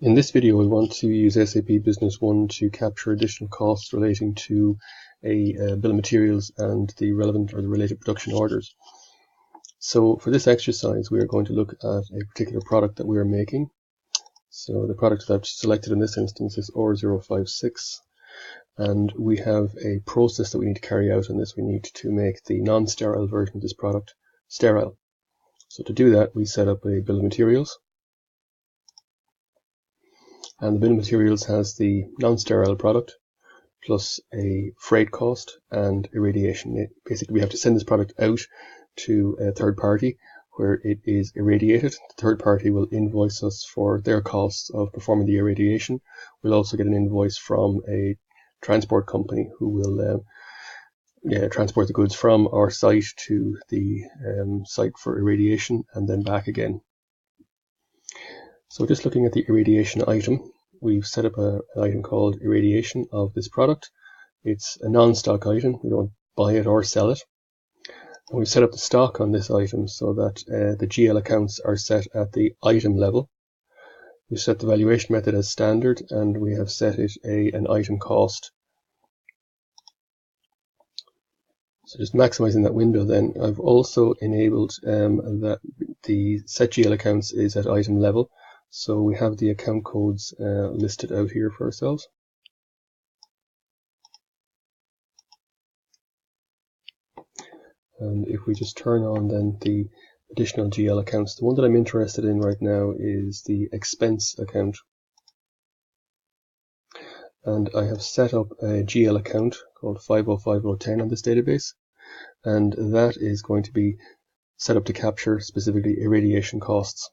In this video, we want to use SAP Business One to capture additional costs relating to a bill of materials and the relevant or the related production orders. So for this exercise, we are going to look at a particular product that we are making. So the product that I've selected in this instance is OR056, and we have a process that we need to carry out in this. We need to make the non-sterile version of this product sterile. So to do that, we set up a bill of materials. And the bill of materials has the non-sterile product plus a freight cost and irradiation. Basically, we have to send this product out to a third party where it is irradiated. The third party will invoice us for their costs of performing the irradiation. We'll also get an invoice from a transport company who will transport the goods from our site to the site for irradiation and then back again. So just looking at the irradiation item, we've set up an item called irradiation of this product. It's a non-stock item. We don't buy it or sell it. And we've set up the stock on this item so that the GL accounts are set at the item level. We've set the valuation method as standard, and we have set it an item cost. So just maximizing that window, then I've also enabled that the set GL accounts is at item level. So we have the account codes listed out here for ourselves. And if we just turn on then the additional GL accounts, the one that I'm interested in right now is the expense account. And I have set up a GL account called 505010 on this database. And that is going to be set up to capture specifically irradiation costs.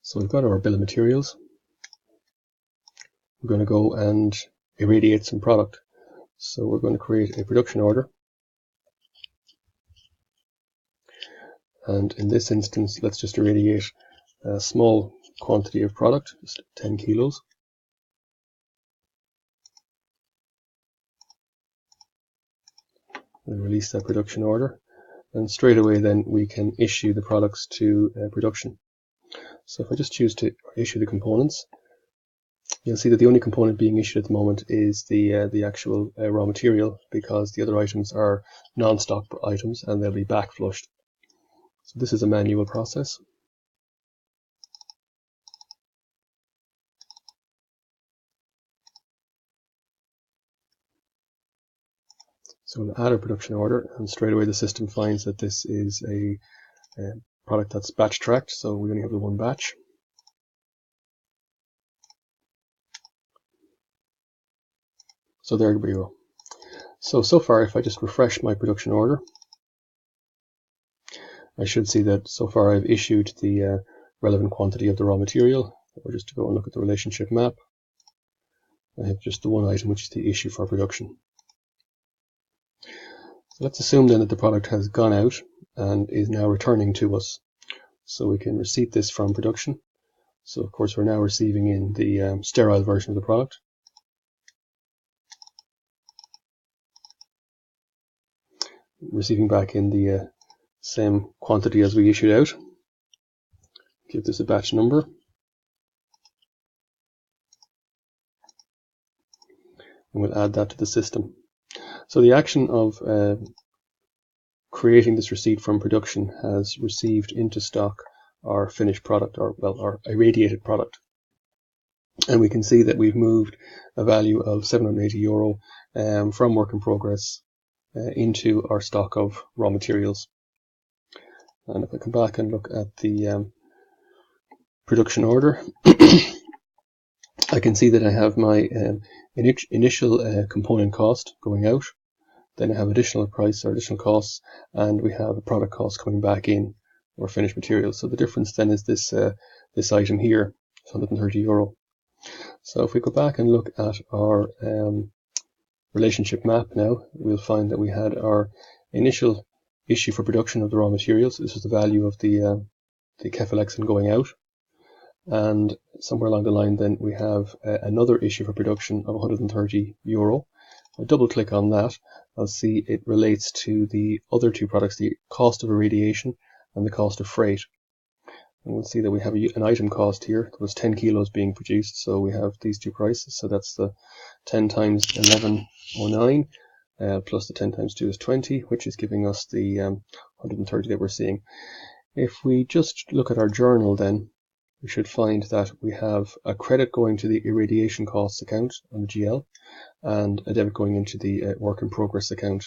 So we've got our bill of materials. We're going to go and irradiate some product. So we're going to create a production order. And in this instance, let's just irradiate a small quantity of product, just 10 kilos. We'll release that production order. And straight away then we can issue the products to production. So if I just choose to issue the components, you'll see that the only component being issued at the moment is the actual raw material, because the other items are non-stock items and they'll be back flushed. So this is a manual process. So we'll add a production order, and straight away the system finds that this is a product that's batch tracked, so we only have the one batch. So there we go. So far, if I just refresh my production order, I should see that so far I've issued the relevant quantity of the raw material. Or just to go and look at the relationship map, I have just the one item, which is the issue for production. So let's assume then that the product has gone out and is now returning to us. So we can receipt this from production. So of course we're now receiving in the sterile version of the product. Receiving back in the same quantity as we issued out. Give this a batch number. And we'll add that to the system. So the action of creating this receipt from production has received into stock our finished product, or well, our irradiated product. And we can see that we've moved a value of €780 from work in progress into our stock of raw materials. And if I come back and look at the production order, I can see that I have my initial component cost going out, then I have additional price or additional costs, and we have a product cost coming back in, or finished materials. So the difference then is this this item here, €130. So if we go back and look at our relationship map now, we'll find that we had our initial issue for production of the raw materials. This was the value of the Kefalexin going out. And somewhere along the line then we have another issue for production of €130. I double click on that, I'll see it relates to the other two products, the cost of irradiation and the cost of freight. And we'll see that we have an item cost here. There was 10 kilos being produced, so we have these two prices. So that's the 10 times 1109 plus the 10 times 2 is 20, which is giving us the 130 that we're seeing. If we just look at our journal, then we should find that we have a credit going to the irradiation costs account on the GL and a debit going into the work in progress account.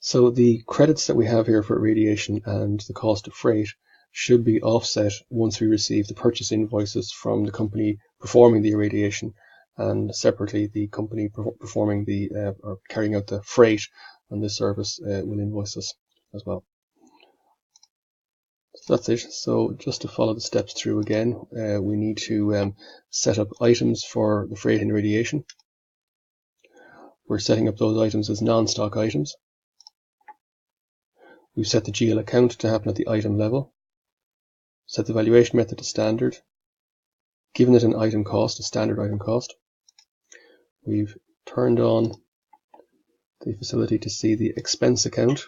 So the credits that we have here for irradiation and the cost of freight should be offset once we receive the purchase invoices from the company performing the irradiation, and separately the company performing the or carrying out the freight on this service will invoice us as well. So that's it. So just to follow the steps through again, we need to set up items for the freight and irradiation. We're setting up those items as non-stock items. We've set the GL account to happen at the item level, set the valuation method to standard, given it an item cost, a standard item cost. We've turned on the facility to see the expense account,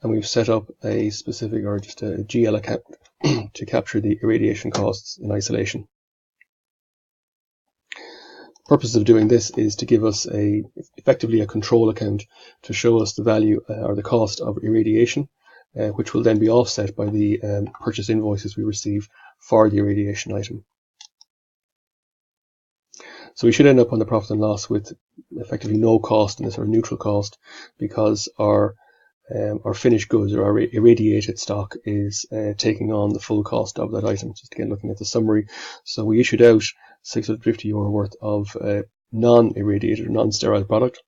and we've set up a specific, or just a GL account to capture the irradiation costs in isolation. The purpose of doing this is to give us effectively a control account to show us the value or the cost of irradiation, which will then be offset by the purchase invoices we receive for the irradiation item. So we should end up on the profit and loss with effectively no cost in this, or neutral cost, because our finished goods or our irradiated stock is taking on the full cost of that item. Just again looking at the summary, so we issued out €650 worth of non-irradiated or non-sterile product,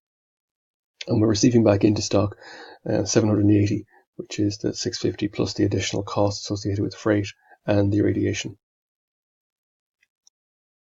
and we're receiving back into stock 780, which is the 650 plus the additional cost associated with freight and the irradiation.